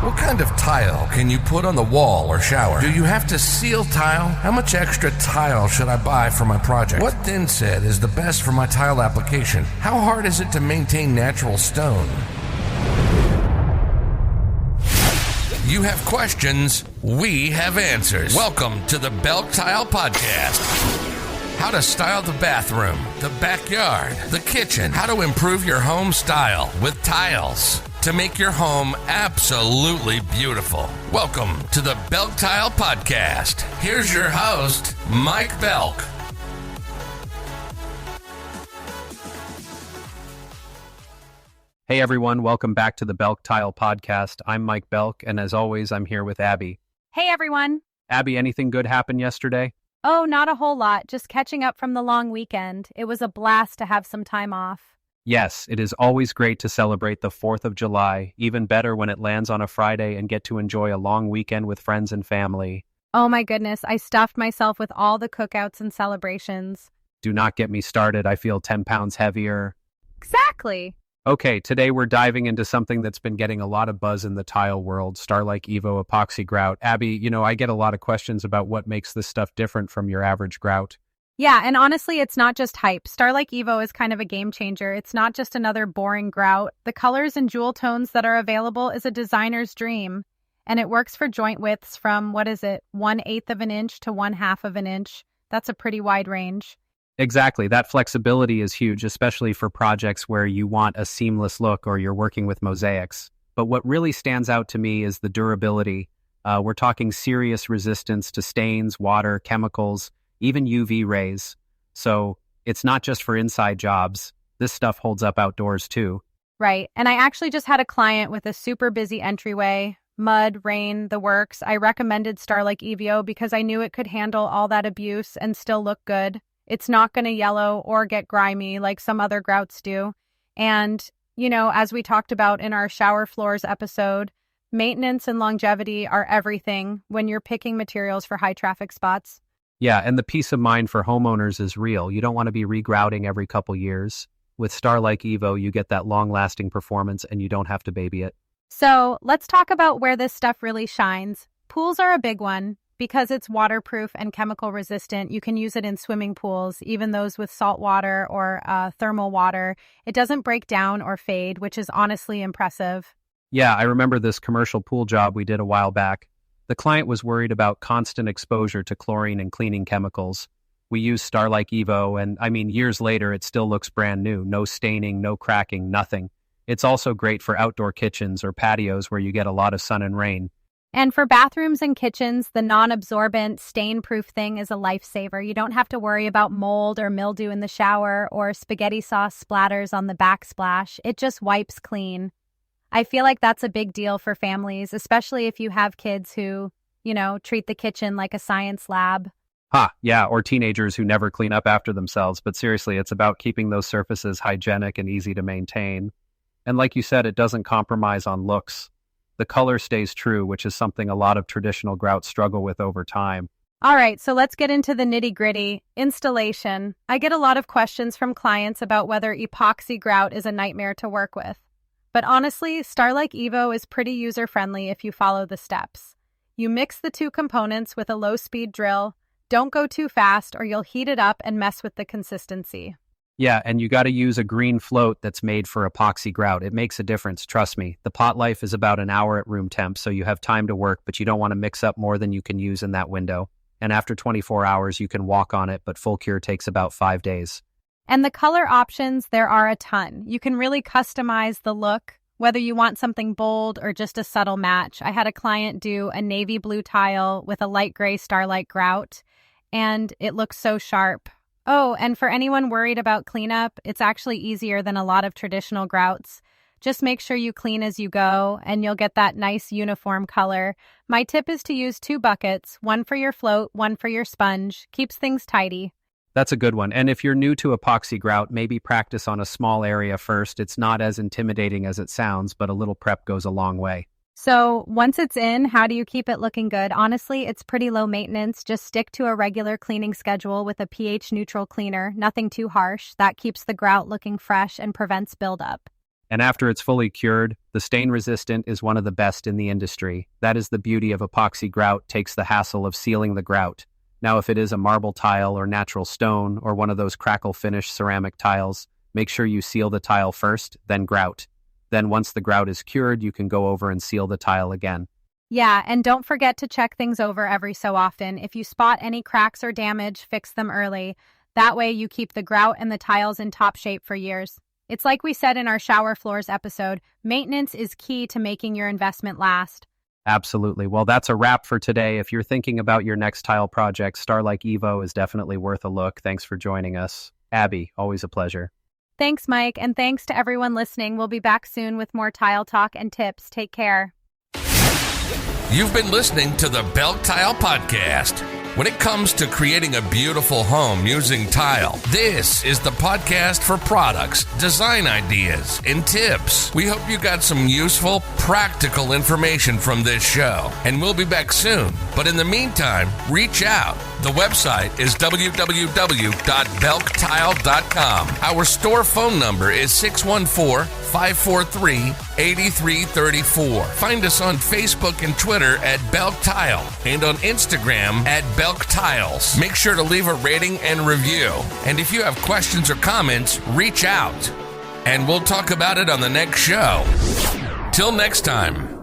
What kind of tile can you put on the wall or shower? Do you have to seal tile? How much extra tile should I buy for my project? What thin set is the best for my tile application? How hard is it to maintain natural stone? You have questions, we have answers. Welcome to the BELK Tile Podcast. How to style the bathroom, the backyard, the kitchen. How to improve your home style with tiles to make your home absolutely beautiful. Welcome to the BELK Tile Podcast. Here's your host, Mike Belk. Hey everyone, welcome back to the BELK Tile Podcast. I'm Mike Belk, and as always, I'm here with Abby. Hey everyone. Abby, anything good happen yesterday? Oh, not a whole lot. Just catching up from the long weekend. It was a blast to have some time off. Yes, it is always great to celebrate the 4th of July, even better when it lands on a Friday and get to enjoy a long weekend with friends and family. Oh my goodness, I stuffed myself with all the cookouts and celebrations. Do not get me started. I feel 10 pounds heavier. Exactly. Okay, today we're diving into something that's been getting a lot of buzz in the tile world, Starlike Evo epoxy grout. Abby, I get a lot of questions about what makes this stuff different from your average grout. Yeah, and honestly, it's not just hype. Starlike Evo is kind of a game changer. It's not just another boring grout. The colors and jewel tones that are available is a designer's dream. And it works for joint widths from, 1/8 of an inch to 1/2 of an inch. That's a pretty wide range. Exactly. That flexibility is huge, especially for projects where you want a seamless look or you're working with mosaics. But what really stands out to me is the durability. We're talking serious resistance to stains, water, chemicals, even UV rays. So it's not just for inside jobs. This stuff holds up outdoors too. Right. And I actually just had a client with a super busy entryway, mud, rain, the works. I recommended Starlike Evo because I knew it could handle all that abuse and still look good. It's not going to yellow or get grimy like some other grouts do. And, as we talked about in our shower floors episode, maintenance and longevity are everything when you're picking materials for high traffic spots. Yeah, and the peace of mind for homeowners is real. You don't want to be regrouting every couple years. With Starlike Evo, you get that long-lasting performance and you don't have to baby it. So let's talk about where this stuff really shines. Pools are a big one. Because it's waterproof and chemical resistant, you can use it in swimming pools, even those with salt water or thermal water. It doesn't break down or fade, which is honestly impressive. Yeah, I remember this commercial pool job we did a while back. The client was worried about constant exposure to chlorine and cleaning chemicals. We used Starlike Evo, and years later, it still looks brand new. No staining, no cracking, nothing. It's also great for outdoor kitchens or patios where you get a lot of sun and rain. And for bathrooms and kitchens, the non-absorbent, stain-proof thing is a lifesaver. You don't have to worry about mold or mildew in the shower or spaghetti sauce splatters on the backsplash. It just wipes clean. I feel like that's a big deal for families, especially if you have kids who, treat the kitchen like a science lab. Yeah, or teenagers who never clean up after themselves. But seriously, it's about keeping those surfaces hygienic and easy to maintain. And like you said, it doesn't compromise on looks. The color stays true, which is something a lot of traditional grouts struggle with over time. All right, so let's get into the nitty-gritty. Installation. I get a lot of questions from clients about whether epoxy grout is a nightmare to work with. But honestly, Starlike Evo is pretty user-friendly if you follow the steps. You mix the two components with a low-speed drill. Don't go too fast or you'll heat it up and mess with the consistency. Yeah, and you got to use a green float that's made for epoxy grout. It makes a difference, trust me. The pot life is about an hour at room temp, so you have time to work, but you don't want to mix up more than you can use in that window. And after 24 hours, you can walk on it, but full cure takes about 5 days. And the color options, there are a ton. You can really customize the look, whether you want something bold or just a subtle match. I had a client do a navy blue tile with a light gray Starlight grout, and it looks so sharp. Oh, and for anyone worried about cleanup, it's actually easier than a lot of traditional grouts. Just make sure you clean as you go, and you'll get that nice uniform color. My tip is to use 2 buckets, one for your float, one for your sponge. Keeps things tidy. That's a good one. And if you're new to epoxy grout, maybe practice on a small area first. It's not as intimidating as it sounds, but a little prep goes a long way. So once it's in, how do you keep it looking good? Honestly, it's pretty low maintenance. Just stick to a regular cleaning schedule with a pH neutral cleaner, nothing too harsh. That keeps the grout looking fresh and prevents buildup. And after it's fully cured, the stain resistant is one of the best in the industry. That is the beauty of epoxy grout, takes the hassle of sealing the grout. Now, if it is a marble tile or natural stone or one of those crackle finish ceramic tiles, make sure you seal the tile first, then grout. Then once the grout is cured, you can go over and seal the tile again. Yeah, and don't forget to check things over every so often. If you spot any cracks or damage, fix them early. That way you keep the grout and the tiles in top shape for years. It's like we said in our shower floors episode, maintenance is key to making your investment last. Absolutely. Well, that's a wrap for today. If you're thinking about your next tile project, Starlike Evo is definitely worth a look. Thanks for joining us. Abby, always a pleasure. Thanks, Mike, and thanks to everyone listening. We'll be back soon with more tile talk and tips. Take care. You've been listening to the BELK Tile Podcast. When it comes to creating a beautiful home using tile, this is the podcast for products, design ideas, and tips. We hope you got some useful, practical information from this show, and we'll be back soon. But in the meantime, reach out. The website is www.belktile.com. Our store phone number is 614-543-8334. Find us on Facebook and Twitter at BELK Tile and on Instagram at BELK Tiles. Make sure to leave a rating and review. And if you have questions or comments, reach out. And we'll talk about it on the next show. Till next time.